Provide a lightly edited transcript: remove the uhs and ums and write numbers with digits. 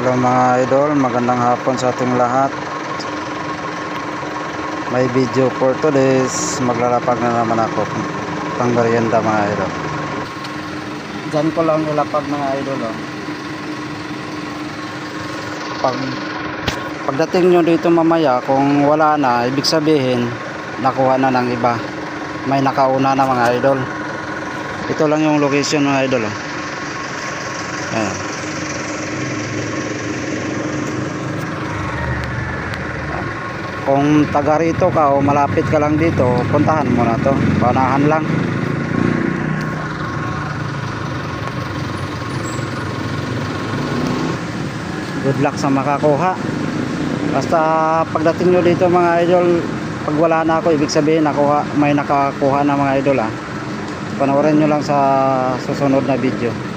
Hello mga idol, magandang hapon sa ating lahat. May video for today's maglalapag na naman ako pang merienda mga idol. Diyan ko lang ilapag mga idol Pagdating nyo dito mamaya, kung wala na, ibig sabihin nakuha na ng iba, may nakauna na mga idol. Ito lang yung location mga idol Ayan. Kung taga rito ka o malapit ka lang dito, puntahan mo na to, paunahan lang. Good luck sa makakuha. Basta pagdating nyo dito mga idol, pag wala na ako, ibig sabihin may nakakuha na mga idol Panoorin nyo lang sa susunod na video.